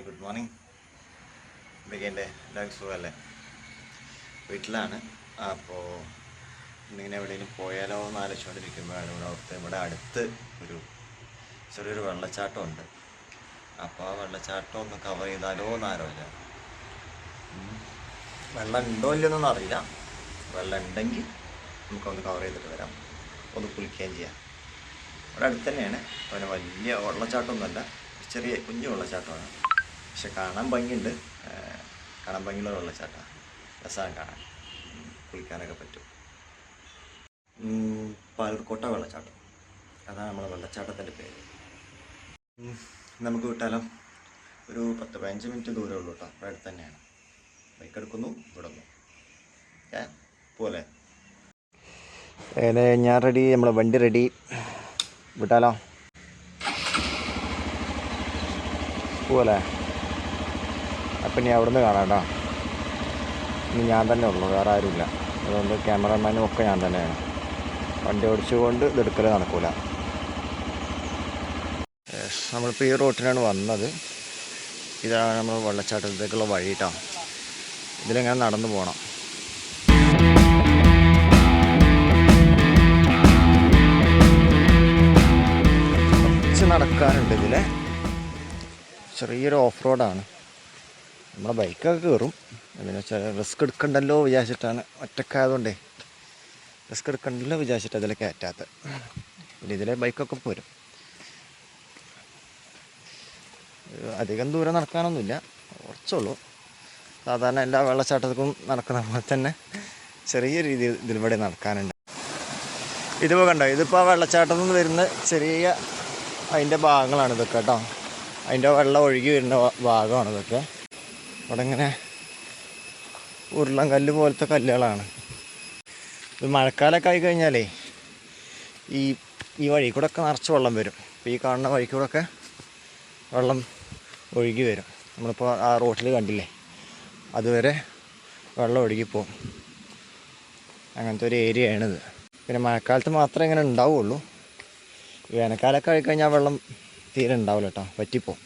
Good morning. എന്തൊക്കെയുണ്ട്? എല്ലാവർക്കും സുഖമല്ലേ? വീട്ടിലാണ്. അപ്പോൾ ഇന്നിങ്ങനെ എവിടെയെങ്കിലും പോയാലോ എന്ന് ആലോചിച്ചുകൊണ്ടിരിക്കുമ്പോഴാണ് ഇവിടെ അടുത്ത് ഒരു ചെറിയൊരു വെള്ളച്ചാട്ടമുണ്ട്. അപ്പോൾ ആ വെള്ളച്ചാട്ടം ഒന്ന് കവർ ചെയ്താലോ എന്ന് ആലോചന. വെള്ളം ഉണ്ടോ ഇല്ലെന്നൊന്നും അറിയില്ല. വെള്ളം ഉണ്ടെങ്കിൽ നമുക്കൊന്ന് കവർ ചെയ്തിട്ട് വരാം, ഒന്ന് കുളിക്കുകയും ചെയ്യാം. ഇവിടെ അടുത്ത് തന്നെയാണ്. പിന്നെ വലിയ വെള്ളച്ചാട്ടമൊന്നുമല്ല, ചെറിയ കുഞ്ഞു വെള്ളച്ചാട്ടമാണ്. പക്ഷെ കാണാൻ ഭംഗിയുണ്ട്. കാണാൻ ഭംഗിയുള്ള വെള്ളച്ചാട്ടമാണ്, രസമാണ് കാണാൻ, കുളിക്കാനൊക്കെ പറ്റും. പാലൂർക്കോട്ട വെള്ളച്ചാട്ടം, അതാണ് നമ്മളെ വെള്ളച്ചാട്ടത്തിൻ്റെ പേര്. നമുക്ക് വിട്ടാലോ? ഒരു 10-15 മിനിറ്റ് ദൂരമേ ഉള്ളൂ കേട്ടോ. ഇവിടെ അടുത്ത് തന്നെയാണ്. ബൈക്ക് എടുക്കുന്നു, വിടുന്നു. പോലെ ഞാൻ റെഡി, നമ്മളെ വണ്ടി റെഡി. വിട്ടാലോ? പോലെ അപ്പം ഇനി അവിടെ നിന്ന് കാണാം കേട്ടോ. ഇനി ഞാൻ തന്നെ ഉള്ളൂ, വേറെ ആരുമില്ല. അതുകൊണ്ട് ക്യാമറമാനും ഒക്കെ ഞാൻ തന്നെയാണ്. വണ്ടി ഓടിച്ചുകൊണ്ട് ഇതെടുക്കൽ നടക്കൂല. നമ്മളിപ്പോൾ ഈ റോട്ടിനാണ് വന്നത്. ഇതാണ് നമ്മൾ വെള്ളച്ചാട്ടത്തേക്കുള്ള വഴി കേട്ടോ. ഇതിലെങ്ങനെ നടന്നു പോകണം. കുറച്ച് നടക്കാനുണ്ട്. ഇതിലെ ചെറിയൊരു ഓഫ് റോഡാണ്. നമ്മളെ ബൈക്കൊക്കെ കയറും. പിന്നെ വെച്ചാൽ റിസ്ക് എടുക്കണ്ടല്ലോ വിചാരിച്ചിട്ടാണ്. ഒറ്റക്കായതുകൊണ്ടേ റിസ്ക് എടുക്കണ്ടല്ലോ വിചാരിച്ചിട്ട് അതിൽ കയറ്റാത്തത്. പിന്നെ ഇതിലെ ബൈക്കൊക്കെ പോരും. അധികം ദൂരം നടക്കാനൊന്നുമില്ല, കുറച്ചുള്ളൂ. സാധാരണ എല്ലാ വെള്ളച്ചാട്ടത്തിലും നടക്കുന്ന പോലെ തന്നെ ചെറിയ രീതിയിൽ ഇതിലൂടെ നടക്കാനുണ്ട്. ഇതിപ്പോൾ കണ്ടോ, ഇതിപ്പോൾ ആ വെള്ളച്ചാട്ടത്തിൽ നിന്ന് വരുന്ന ചെറിയ അതിൻ്റെ ഭാഗങ്ങളാണ് ഇതൊക്കെ കേട്ടോ. അതിൻ്റെ വെള്ളം ഒഴുകി വരുന്ന ഭാഗമാണ് ഇതൊക്കെ. ഇവിടെ ഇങ്ങനെ ഉരുളൻ കല്ല് പോലത്തെ കല്ലുകളാണ്. ഇത് മഴക്കാലമൊക്കെ ആയി കഴിഞ്ഞാലേ ഈ വഴി കൂടെ ഒക്കെ നിറച്ച് വെള്ളം വരും. ഇപ്പോൾ ഈ കാണുന്ന വഴി കൂടെ ഒക്കെ വെള്ളം ഒഴുകി വരും. നമ്മളിപ്പോൾ ആ റോട്ടിൽ കണ്ടില്ലേ, അതുവരെ വെള്ളം ഒഴുകിപ്പോവും. അങ്ങനത്തെ ഒരു ഏരിയയാണിത്. പിന്നെ മഴക്കാലത്ത് മാത്രമേ ഇങ്ങനെ ഉണ്ടാവുള്ളൂ. വേനൽക്കാലമൊക്കെ ആയിക്കഴിഞ്ഞാൽ വെള്ളം തീരെ ഉണ്ടാവില്ല കേട്ടോ, പറ്റിപ്പോവും.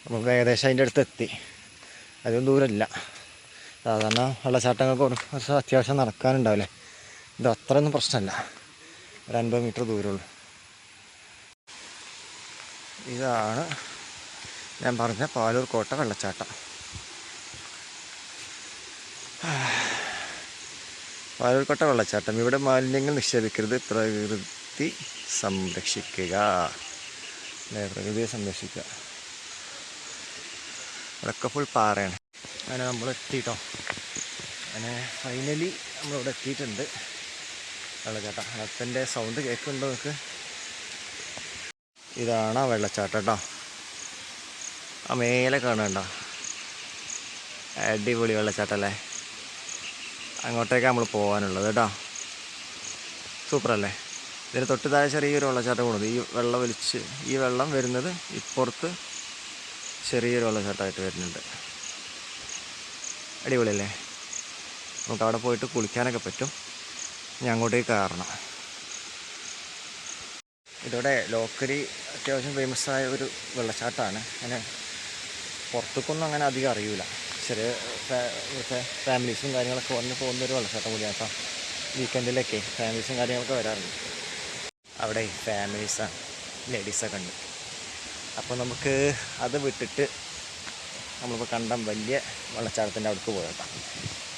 നമുക്ക് ഏകദേശം അതിൻ്റെ അടുത്ത് എത്തി. അധികം ദൂരമില്ല. സാധാരണ വെള്ളച്ചാട്ടങ്ങൾക്ക് കുറച്ച് അത്യാവശ്യം നടക്കാനുണ്ടാവില്ലേ, ഇത് അത്രയൊന്നും പ്രശ്നമല്ല. ഒരു 50 മീറ്റർ ദൂരമുള്ളൂ. ഇതാണ് ഞാൻ പറഞ്ഞ പാലൂർക്കോട്ട വെള്ളച്ചാട്ടം. പാലൂർക്കോട്ട വെള്ളച്ചാട്ടം. ഇവിടെ മാലിന്യങ്ങൾ നിക്ഷേപിക്കരുത്, പ്രകൃതി സംരക്ഷിക്കുക. പ്രകൃതിയെ സംരക്ഷിക്കുക. ഇവിടെയൊക്കെ ഫുൾ പാറയാണ്. അങ്ങനെ നമ്മൾ എത്തിയിട്ടോ. അങ്ങനെ ഫൈനലി നമ്മളിവിടെ എത്തിയിട്ടുണ്ട്. വെള്ളച്ചാട്ടം വെള്ളത്തിൻ്റെ സൗണ്ട് കേൾക്കുന്നുണ്ടോ നിങ്ങൾക്ക്? ഇതാണ് ആ വെള്ളച്ചാട്ടം കേട്ടോ. ആ മേലെ കാണുന്നുണ്ടോ? അടിപൊളി വെള്ളച്ചാട്ടമല്ലേ. അങ്ങോട്ടേക്ക് നമ്മൾ പോകാനുള്ളത് കേട്ടോ. സൂപ്പറല്ലേ. ഇതിന് തൊട്ട് താഴെ ചെറിയൊരു വെള്ളച്ചാട്ടം കൂടുന്നത്. ഈ വെള്ളം വരുന്നത് ഇപ്പുറത്ത് ചെറിയൊരു വെള്ളച്ചാട്ടമായിട്ട് വരുന്നുണ്ട്. അടിപൊളിയല്ലേ. നമുക്ക് അവിടെ പോയിട്ട് കുളിക്കാനൊക്കെ പറ്റും. ഞാൻ അങ്ങോട്ടേക്ക് കയറണം. ഇതോടെ ലോക്കലി അത്യാവശ്യം ഫേമസ് ആയ ഒരു വെള്ളച്ചാട്ടമാണ്. അങ്ങനെ പുറത്തേക്കൊന്നും അങ്ങനെ അധികം അറിയില്ല. ചെറിയ ഫാമിലീസും കാര്യങ്ങളൊക്കെ വന്ന് പോകുന്നൊരു വെള്ളച്ചാട്ടം കൂടിയാണ് കേട്ടോ. വീക്കെൻഡിലൊക്കെ ഫാമിലീസും കാര്യങ്ങളൊക്കെ വരാറുണ്ട്. അവിടെ ഫാമിലീസാണ്, ലേഡീസൊക്കെ ഉണ്ട്. അപ്പോൾ നമുക്ക് അത് വിട്ടിട്ട് നമ്മളിപ്പോൾ കണ്ട വലിയ വെള്ളച്ചാട്ടത്തിൻ്റെ അവിടേക്ക് പോയേക്കാം.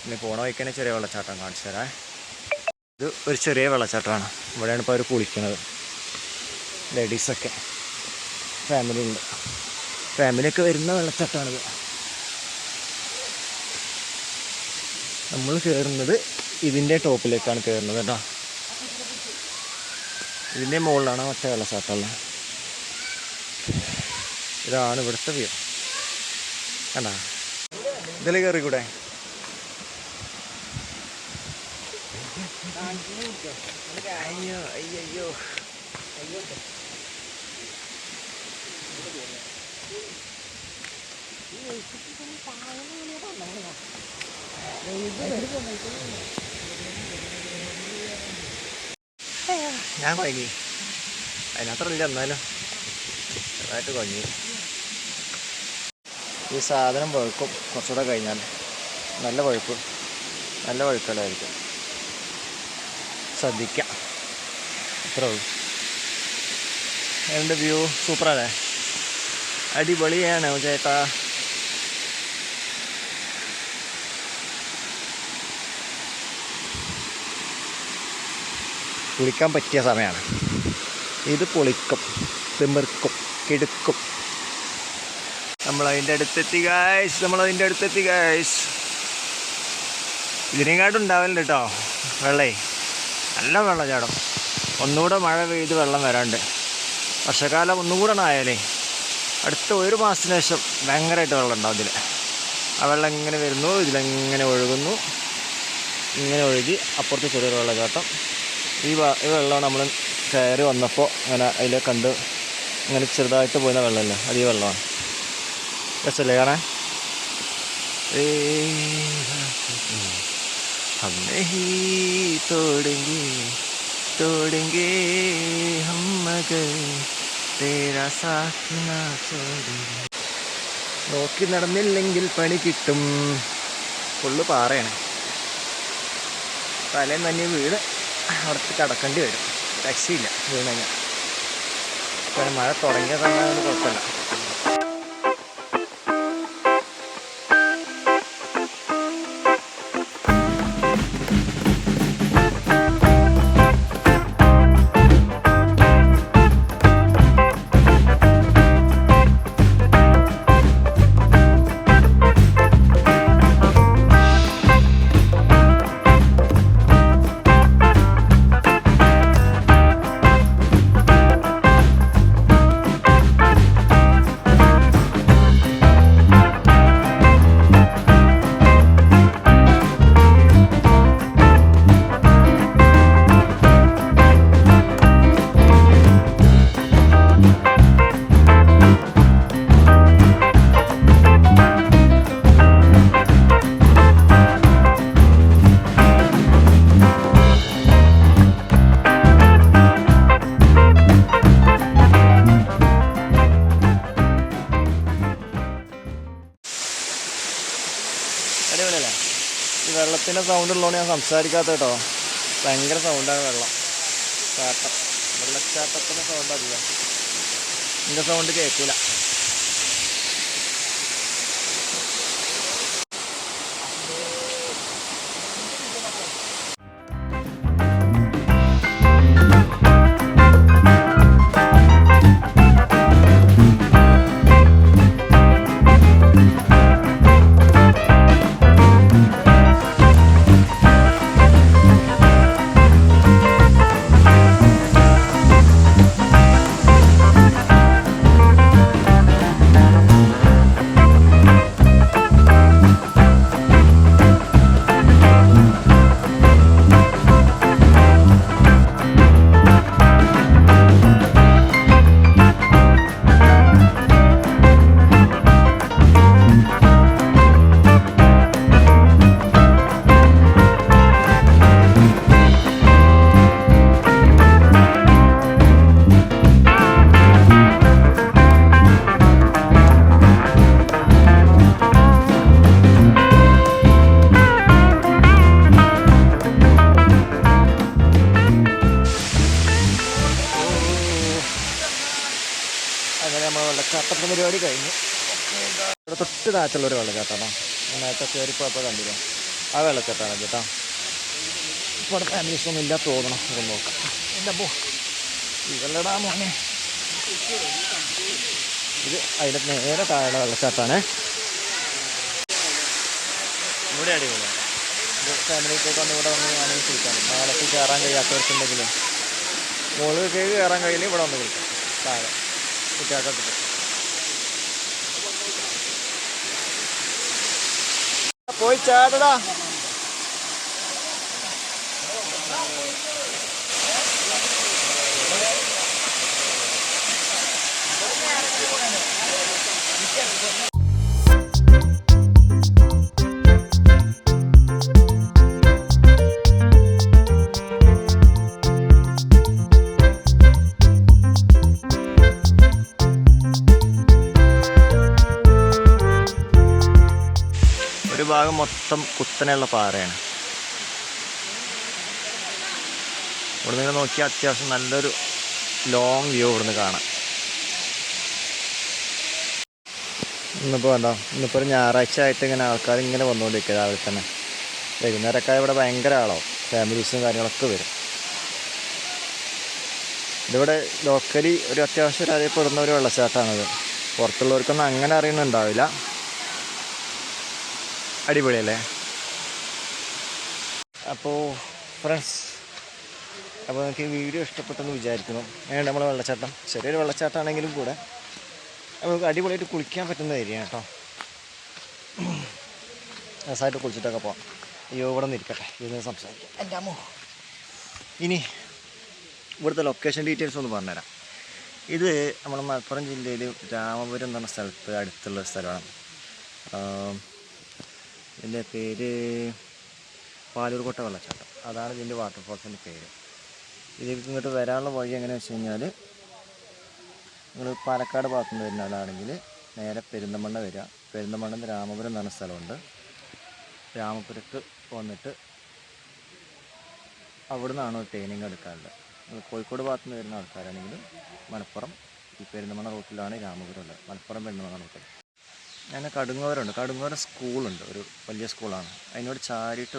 ഇനി പോണ വഴിക്കന്നെ ചെറിയ വെള്ളച്ചാട്ടം കാണിച്ചു തരാം. ഇത് ഒരു ചെറിയ വെള്ളച്ചാട്ടമാണ്. ഇവിടെയാണ് ഇപ്പോൾ അവർ കുളിക്കുന്നത്. ലേഡീസൊക്കെ ഫാമിലി ഉണ്ട്. ഫാമിലിയൊക്കെ വരുന്ന വെള്ളച്ചാട്ടമാണിത്. നമ്മൾ കയറുന്നത് ഇതിൻ്റെ ടോപ്പിലേക്കാണ് കയറുന്നത് കേട്ടോ. ഇതിൻ്റെ മുകളിലാണ് മറ്റേ വെള്ളച്ചാട്ടമുള്ളത്. ഇതാണ് ഇവിടുത്തെ വ്യൂ. കണ്ടാ, ഇതിൽ കയറിക്കൂടെ? അയ്യോ അയ്യോ ഞാൻ കുഴങ്ങി. അതിനത്ര ഇല്ല, എന്നാലും ചെറുതായിട്ട് കുഴങ്ങി. ഈ സാധനം വഴുക്കും കുറച്ചുകൂടെ കഴിഞ്ഞാൽ. നല്ല വഴുപ്പ്, നല്ല വഴുക്കലായിരിക്കും. ശ്രദ്ധിക്കാം. ഇത്രേ ഉള്ളൂ. എൻ്റെ വ്യൂ സൂപ്പറല്ലേ? അടിപൊളിയാണ് ചേട്ടാ. കുളിക്കാൻ പറ്റിയ സമയമാണ് ഇത്. പൊളിക്കും, തിമിർക്കും, കിടുക്കും. നമ്മളതിൻ്റെ അടുത്തെത്തി ഗായ്സ്. ഇതിനെക്കാട്ടും ഉണ്ടാവലുണ്ട് കേട്ടോ വെള്ളേ. നല്ല വെള്ളച്ചാട്ടം. ഒന്നുകൂടെ മഴ പെയ്ത് വെള്ളം വരാണ്ട്. വർഷക്കാലം ഒന്നുകൂടെ ആയാലേ അടുത്ത 1 മാസത്തിന് ശേഷം ഭയങ്കരമായിട്ട് വെള്ളം ഉണ്ടാവും ഇതിൽ. ആ വെള്ളം ഇങ്ങനെ വരുന്നു, ഇതിലെങ്ങനെ ഒഴുകുന്നു, ഇങ്ങനെ ഒഴുകി അപ്പുറത്ത് ചെറിയൊരു വെള്ളച്ചാട്ടം. ഈ വെള്ളമാണ് നമ്മൾ കയറി വന്നപ്പോൾ അങ്ങനെ അതിൽ കണ്ട് ഇങ്ങനെ ചെറുതായിട്ട് പോകുന്ന വെള്ളമല്ലേ, അത് ഈ വെള്ളമാണ്. രസമല്ലേ കാണാൻ? हमने ही तोड़ेंगे हम मगर तेरा साथ ना छोड़ेंगे. നോക്കി നടന്നില്ലെങ്കിൽ പണി കിട്ടും. ഫുള്ള് പാറയാണ്. തലേന്ന് തന്നെ വീട് അവിടത്ത് കിടക്കേണ്ടി വരും. രക്ഷയില്ല വീണ് കഴിഞ്ഞാൽ. ഇപ്പം മഴ തുടങ്ങിയ സമയം കുഴപ്പമില്ല. അടിപൊളിയല്ലേ? ഈ വെള്ളത്തിൻ്റെ സൗണ്ട് ഉള്ളതുകൊണ്ട് ഞാൻ സംസാരിക്കാത്ത കേട്ടോ. ഭയങ്കര സൗണ്ടാണ് വെള്ളം. വെള്ളച്ചാട്ടത്തിൻ്റെ സൗണ്ട് അധികം. എൻ്റെ സൗണ്ട് കേൾക്കില്ല. അങ്ങനെ നമ്മൾ വെള്ളച്ചാട്ടത്തിന് പരിപാടി കഴിഞ്ഞു. ഇവിടെ തൊട്ട് താഴത്തുള്ളൊരു വെള്ളച്ചാട്ടമാണോ? നേരത്തെ കയറിപ്പോയപ്പോൾ കണ്ടില്ല. ആ വെള്ളച്ചാട്ടമാണ് കേട്ടോ. ഇപ്പോൾ അവിടെ ഫാമിലീസ് ഒന്നും ഇല്ല തോന്നണം. ഇത് നോക്കാം. എൻ്റെ പോ ഇതല്ലടാ മോനെ. ഇത് അതിൻ്റെ നേരെ താഴെ വെള്ളച്ചാട്ടമാണ്. ഇവിടെ അടിപൊളിയാണ്. ഇത് ഫാമിലിക്കൊക്കെ വന്ന് ഇവിടെ വന്ന് ആണെങ്കിൽ കുളിക്കാനും മേലത്ത് കയറാൻ കഴിയാത്തവർക്കുണ്ടെങ്കിലും മുകളിൽ കയറാൻ കഴിയില്ല. ഇവിടെ വന്ന് കുളിക്കാം. താഴെ കുട്ടികൾക്കൊക്കെ പോയി ചാടടാ. ഭാഗം മൊത്തം കുത്തനെയുള്ള പാറയാണ്. ഇവിടെ നിന്ന് നോക്കിയാൽ അത്യാവശ്യം നല്ലൊരു ലോങ് വ്യൂ ഇവിടുന്ന് കാണാം. ഇന്നിപ്പോൾ കണ്ടോ, ഇന്നിപ്പോൾ ഒരു ഞായറാഴ്ച ആയിട്ട് ഇങ്ങനെ ആൾക്കാർ ഇങ്ങനെ വന്നുകൊണ്ടിരിക്കുക. രാവിലെ തന്നെ വൈകുന്നേരമൊക്കെ ഇവിടെ ഭയങ്കര ആളാവും, ഫാമിലീസും കാര്യങ്ങളൊക്കെ വരും. ഇതിവിടെ ലോക്കലി ഒരു അത്യാവശ്യം അറിയപ്പെടുന്ന ഒരു വെള്ളച്ചാട്ടമാണിത്. പുറത്തുള്ളവർക്കൊന്നും അങ്ങനെ അറിയുന്നുണ്ടാവില്ല. അടിപൊളിയല്ലേ? അപ്പോൾ ഫ്രണ്ട്സ്, അപ്പോൾ നിങ്ങൾക്ക് ഈ വീഡിയോ ഇഷ്ടപ്പെട്ടെന്ന് വിചാരിക്കുന്നു. അങ്ങനെ നമ്മളെ വെള്ളച്ചാട്ടം ചെറിയൊരു വെള്ളച്ചാട്ടമാണെങ്കിലും കൂടെ നമുക്ക് അടിപൊളിയായിട്ട് കുളിക്കാൻ പറ്റുന്ന ഏരിയ കേട്ടോ. രസമായിട്ട് കുളിച്ചിട്ടൊക്കെ പോകാം. അയ്യോ, ഇവിടെ നിന്ന് ഇരിക്കട്ടെ, ഇതിന് സംസാരിക്കാം. എൻ്റെ അമ്മോ, ഇനി ഇവിടുത്തെ ലൊക്കേഷൻ ഡീറ്റെയിൽസ് ഒന്ന് പറഞ്ഞുതരാം. ഇത് നമ്മുടെ മലപ്പുറം ജില്ലയിൽ രാമപുരം എന്ന് പറഞ്ഞ സ്ഥലത്ത് അടുത്തുള്ള സ്ഥലമാണ്. ഇതിൻ്റെ പേര് പാലൂർക്കോട്ട വെള്ളച്ചാട്ടം. അതാണ് ഇതിൻ്റെ വാട്ടർഫോൾസിൻ്റെ പേര്. ഇതിലേക്ക് ഇങ്ങോട്ട് വരാനുള്ള വഴി എങ്ങനെയാണെന്ന് വെച്ച് കഴിഞ്ഞാൽ, നിങ്ങൾ പാലക്കാട് ഭാഗത്തു നിന്ന് വരുന്ന ആളാണെങ്കിൽ നേരെ പെരിന്തമണ്ണ വരിക. പെരിന്തമണ്ണ നിന്ന് രാമപുരം എന്ന് പറഞ്ഞ സ്ഥലമുണ്ട്. രാമപുരത്ത് വന്നിട്ട് അവിടെ നിന്നാണ് ട്രെയിനിങ് എടുക്കാറുള്ളത്. കോഴിക്കോട് ഭാഗത്തു നിന്ന് വരുന്ന ആൾക്കാരാണെങ്കിൽ മലപ്പുറം ഈ പെരിന്തമണ്ണ റൂട്ടിലാണ് രാമപുരം ഉള്ളത്. മലപ്പുറം പെരിന്തമണ്ണ റൂട്ടിൽ ഞാൻ കടുങ്ങോരുണ്ട്. കടുങ്ങോര സ്കൂളുണ്ട്, ഒരു വലിയ സ്കൂളാണ്. അതിനോട് ചാരിയിട്ട്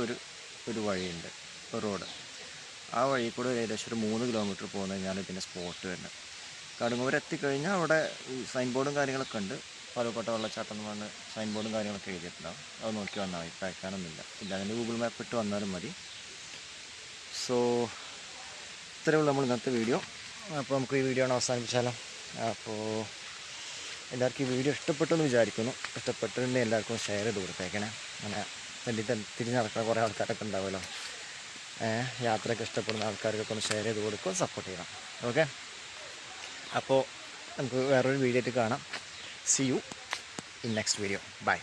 ഒരു വഴിയുണ്ട്, ഒരു റോഡ്. ആ വഴി കൂടെ ഏകദേശം ഒരു 3 കിലോമീറ്റർ പോകുന്നത് ഞാൻ ഇതിൻ്റെ സ്പോട്ട് വരുന്നത്. കടുങ്ങൂർ എത്തിക്കഴിഞ്ഞാൽ അവിടെ സൈൻ ബോർഡും കാര്യങ്ങളൊക്കെ ഉണ്ട്. പാലൂർക്കോട്ട വെള്ളച്ചാട്ടം എന്ന് പറഞ്ഞ് സൈൻ ബോർഡും കാര്യങ്ങളൊക്കെ എഴുതിയിട്ടുണ്ടാവും. അത് നോക്കി വന്നാൽ മതി, കഴിക്കാനൊന്നുമില്ല. ഇല്ല, അതിൻ്റെ ഗൂഗിൾ മാപ്പ് ഇട്ട് വന്നാലും മതി. സോ ഇത്രയേ ഉള്ളൂ നമ്മൾ ഇന്നത്തെ വീഡിയോ. അപ്പോൾ നമുക്ക് ഈ വീഡിയോ ആണ് അവസാനിപ്പിച്ചാലോ. അപ്പോൾ എല്ലാവർക്കും ഈ വീഡിയോ ഇഷ്ടപ്പെട്ടെന്ന് വിചാരിക്കുന്നു. ഇഷ്ടപ്പെട്ടിട്ടുണ്ടെങ്കിൽ എല്ലാവർക്കും ഷെയർ ചെയ്ത് കൊടുത്തേക്കണേ. അങ്ങനെ തിരിഞ്ഞ് നടക്കുന്ന കുറേ ആൾക്കാരൊക്കെ ഉണ്ടാവുമല്ലോ, യാത്രയൊക്കെ ഇഷ്ടപ്പെടുന്ന ആൾക്കാർക്കൊക്കെ ഒന്ന് ഷെയർ ചെയ്ത് കൊടുക്കുക, സപ്പോർട്ട് ചെയ്യണം. ഓക്കെ, അപ്പോൾ നമുക്ക് വേറൊരു വീഡിയോ ആയിട്ട് കാണാം. See you in next video. Bye.